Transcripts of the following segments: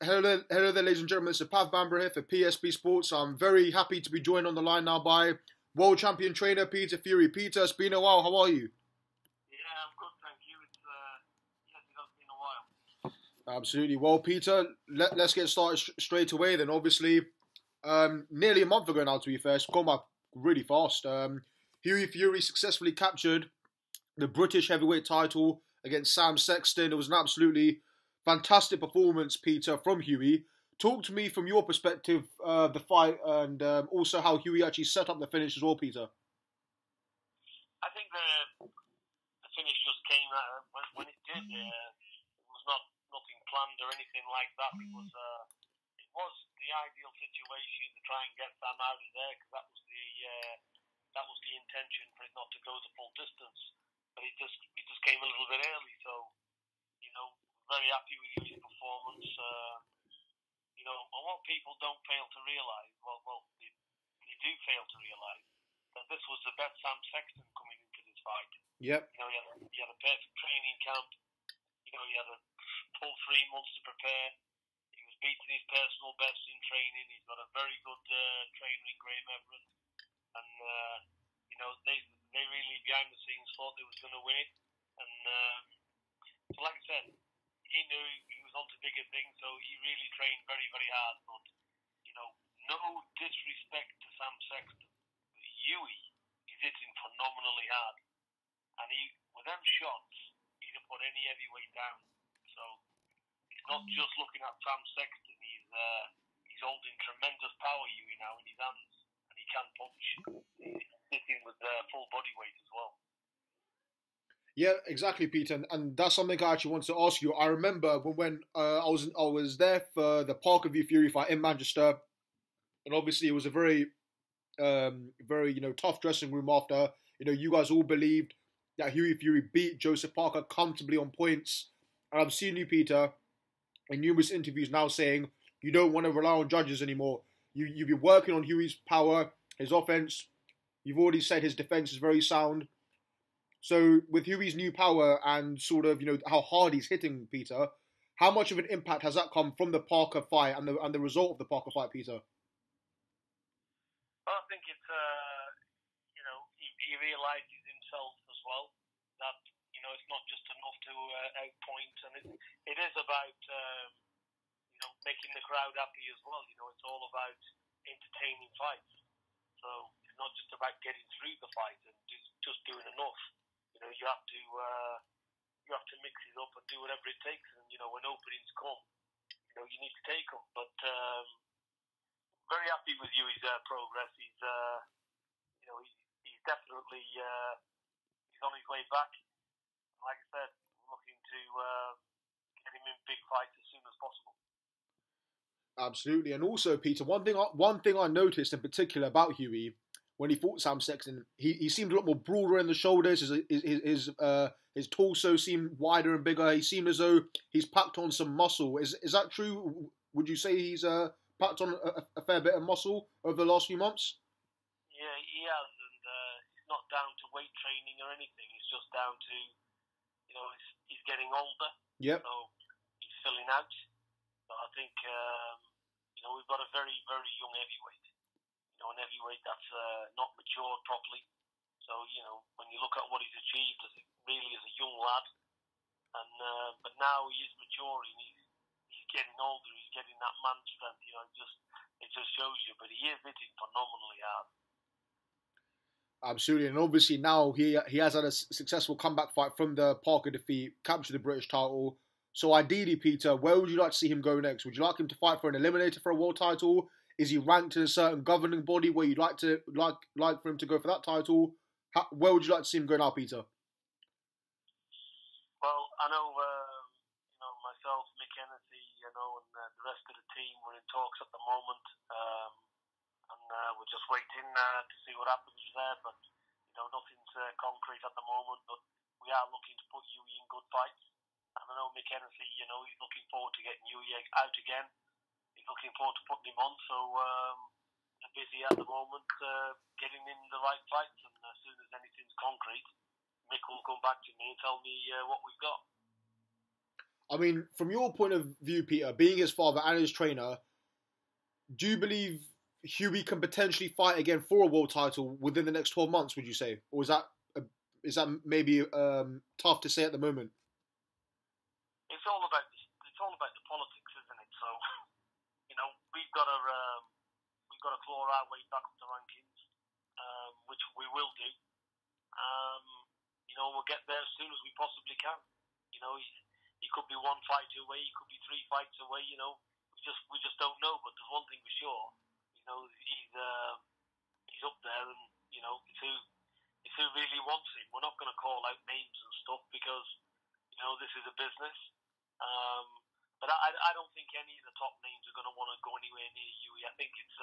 Hello there, ladies and gentlemen. It's BHAMBRA here for PSB Sports. I'm very happy to be joined on the line now by world champion trainer Peter Fury. Peter, it's been a while. How are you? Yeah, I'm good, thank you. Yes, it has been a while. Absolutely. Well, Peter, let's get started straight away then. Obviously, nearly a month ago now, to be fair, it's gone by really fast. Hughie Fury successfully captured the British heavyweight title against Sam Sexton. It was an absolutely fantastic performance, Peter, from Hughie. Talk to me from your perspective, the fight, and also how Hughie actually set up the finish as well, Peter. I think the finish just came when it did. It was nothing planned or anything like that. It was the ideal situation to try and get Sam out of there, because that was the intention, for it not to go the full distance. But it just came a little bit early. So, very happy with his performance. And what people don't fail to realise, they do fail to realise, that this was the best Sam Sexton coming into this fight. Yep. He had a perfect training camp. He had a full 3 months to prepare. He was beating his personal best in training. He's got a very good trainer in Graham Everett. And, they really, behind the scenes, thought they was going to win it. And so, like I said, he knew he was on to bigger things, so he really trained very, very hard. But, no disrespect to Sam Sexton, but Hughie is hitting phenomenally hard. And with them shots, he'd have put any heavyweight down. So it's not just looking at Sam Sexton. He's holding tremendous power, Hughie, now in his hands, and he can punch. He's hitting with full body weight as well. Yeah, exactly, Peter, and that's something I actually wanted to ask you. I remember when I was there for the Parker v Fury fight in Manchester, and obviously it was a very tough dressing room after. You guys all believed that Hughie Fury beat Joseph Parker comfortably on points, and I've seen you, Peter, in numerous interviews now saying you don't want to rely on judges anymore. You've been working on Hughie's power, his offense. You've already said his defense is very sound. So with Hughie's new power and sort of how hard he's hitting, Peter, how much of an impact has that come from the Parker fight and the result of the Parker fight, Peter? Well, I think it's he realises himself as well that it's not just enough to outpoint, and it is about making the crowd happy as well. It's all about entertaining fights. So it's not just about getting through the fight and just doing enough. You have to mix it up and do whatever it takes. And when openings come, you need to take them. But very happy with Hughie's progress. He's definitely he's on his way back. Like I said, we're looking to get him in big fights as soon as possible. Absolutely, and also, Peter, one thing I noticed in particular about Hughie when he fought Sam Sexton, he seemed a lot more broader in the shoulders. His torso seemed wider and bigger. He seemed as though he's packed on some muscle. Is that true? Would you say he's packed on a fair bit of muscle over the last few months? Yeah, he has, and it's not down to weight training or anything. It's just down to he's getting older. Yep. So he's filling out. So I think we've got a very, very young heavyweight. An heavyweight that's not matured properly. So when you look at what he's achieved as a young lad, and but now he is maturing. He's getting older. He's getting that man strength. It just shows you. But he is hitting phenomenally hard. Absolutely, and obviously now he has had a successful comeback fight from the Parker defeat, captured the British title. So ideally, Peter, where would you like to see him go next? Would you like him to fight for an eliminator for a world title? Is he ranked in a certain governing body where you'd like for him to go for that title? Where would you like to see him go now, Peter? Well, I know myself, Mick Hennessy, and the rest of the team, we're in talks at the moment, and we're just waiting to see what happens there. But nothing's concrete at the moment. But we are looking to put Hughie in good fights. And I know Mick Hennessy, he's looking forward to getting Hughie out again. He's looking forward to putting him on. So they're busy at the moment getting in the right fights. And as soon as anything's concrete, Mick will come back to me and tell me what we've got. I mean, from your point of view, Peter, being his father and his trainer, do you believe Hughie can potentially fight again for a world title within the next 12 months? Would you say, or is that maybe tough to say at the moment? It's all about the politics, isn't it? So we've got to claw our way back up the rankings, which we will do. We'll get there as soon as we possibly can. He could be one fight away, he could be 3 fights away. We just don't know. But there's one thing for sure. He's up there, and it's who really wants him. We're not going to call out names and stuff because this is a business. But I don't think any of the top names are going to want to go anywhere near Hughie. I think it's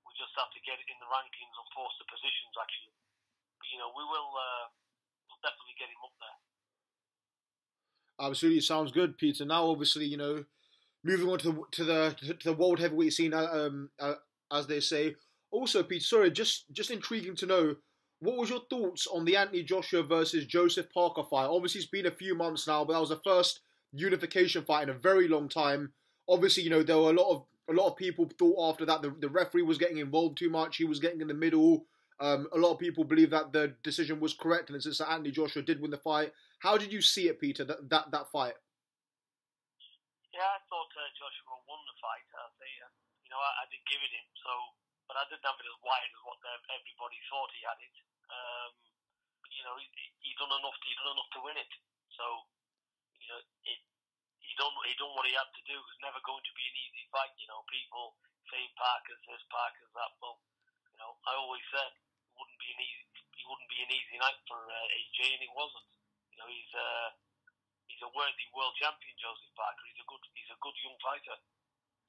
we just have to get it in the rankings and force the positions actually. But we'll definitely get him up there. Absolutely, sounds good, Peter. Now, obviously, moving on to the world heavyweight scene, as they say. Also, Peter, sorry, just intriguing to know, what was your thoughts on the Anthony Joshua versus Joseph Parker fight? Obviously, it's been a few months now, but that was the first unification fight in a very long time. Obviously, there were a lot of people thought after that the referee was getting involved too much. He was getting in the middle. A lot of people believe that the decision was correct, and since Anthony Joshua did win the fight. How did you see it, Peter? That fight? Yeah, I thought Joshua won the fight. I did give it him, but I didn't have it as wide as what everybody thought he had it. But he done enough to win it. So he done what he had to do. It was never going to be an easy fight. People saying Parker's this, Parker's that. Well, I always said it wouldn't be an easy night for AJ, and it wasn't. He's a worthy world champion, Joseph Parker. He's a good young fighter.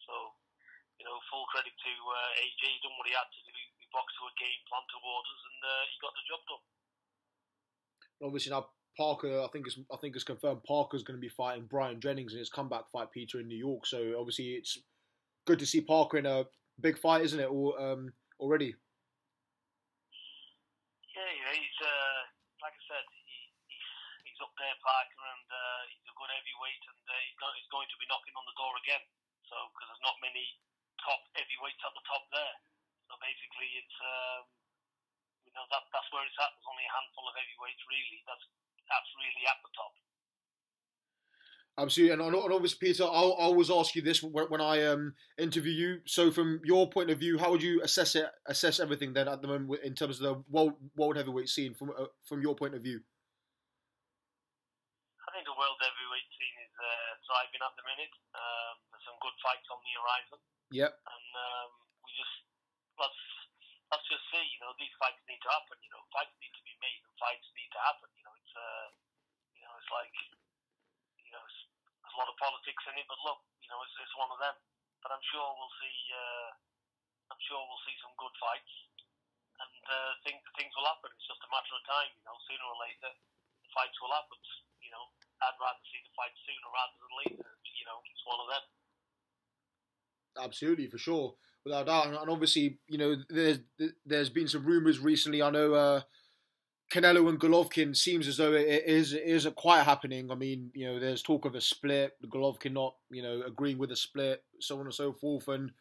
So, full credit to AJ. He done what he had to do. He boxed to a game plan toward us, and he got the job done. Obviously now Parker, I think it's confirmed Parker's going to be fighting Brian Jennings in his comeback fight, Peter, in New York. So obviously it's good to see Parker in a big fight, isn't it? Already. Yeah, he's like I said, he's up there, Parker, and he's a good heavyweight, and he's going to be knocking on the door again. So because there's not many top heavyweights at the top there. So basically, it's that's where it's at. There's only a handful of heavyweights really. That's really at the top. Absolutely, and obviously, Peter, I'll always ask you this when I interview you. So, from your point of view, how would you assess everything then at the moment in terms of the world heavyweight scene from your point of view? I think the world heavyweight scene is thriving at the minute. There's some good fights on the horizon. Yep. And let's just see. These fights need to happen. Fights need to be made, and fights need to happen. It's like. There's a lot of politics in it, but look, it's one of them. But I'm sure we'll see. Some good fights, and things will happen. It's just a matter of time. Sooner or later, the fights will happen. I'd rather see the fight sooner rather than later. It's one of them. Absolutely, for sure, without doubt. And obviously, there's been some rumours recently. I know Canelo and Golovkin seems as though it isn't quite happening. I mean, there's talk of a split, Golovkin not, agreeing with a split, so on and so forth. And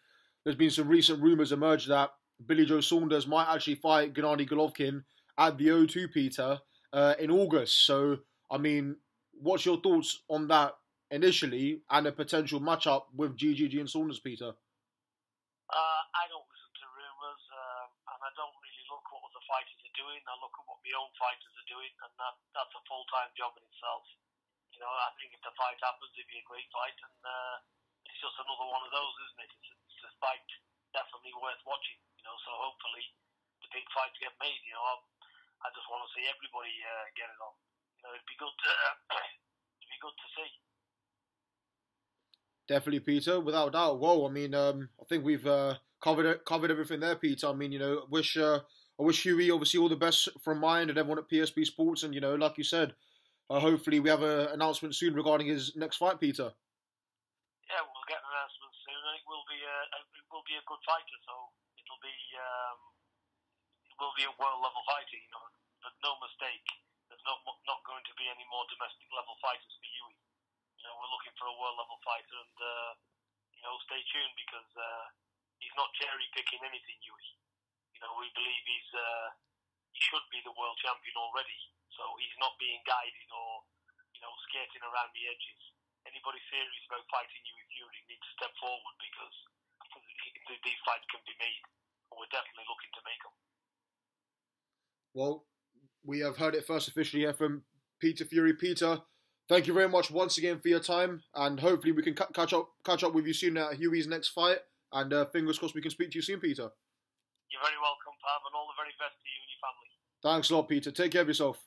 there's been some recent rumours emerged that Billy Joe Saunders might actually fight Gennady Golovkin at the O2, Peter, in August. So, I mean, what's your thoughts on that initially and a potential matchup with Ggg and Saunders, Peter? I don't listen to rumours, and I don't really look what other fighters are doing. I look at what my own fighters are doing, and that's a full-time job in itself. I think if the fight happens, it'd be a great fight, and it's just another one of those, isn't it? It's a fight definitely worth watching. So hopefully the big fights get made. I just want to see everybody get it on. It'd be good to see. Definitely, Peter, without doubt. Whoa, I mean, I think we've covered everything there, Peter. I mean, I wish Hughie obviously all the best from mine and everyone at PSB Sports, and like you said, hopefully we have an announcement soon regarding his next fight, Peter. Yeah, we'll get an announcement soon, and it will be a good fighter. So it'll be a world level fighter. But no mistake, there's not going to be any more domestic level fighters for Hughie. we're looking for a world level fighter, and stay tuned because he's not cherry picking anything, Hughie. We believe he should be the world champion already, so he's not being guided or skating around the edges. Anybody serious about fighting Hughie Fury needs to step forward because these fights can be made, and we're definitely looking to make them. Well, we have heard it first officially here from Peter Fury. Peter, thank you very much once again for your time, and hopefully we can catch up with you soon at Hughie's next fight. And fingers crossed we can speak to you soon, Peter. You're very welcome, Pav, and all the very best to you and your family. Thanks a lot, Peter. Take care of yourself.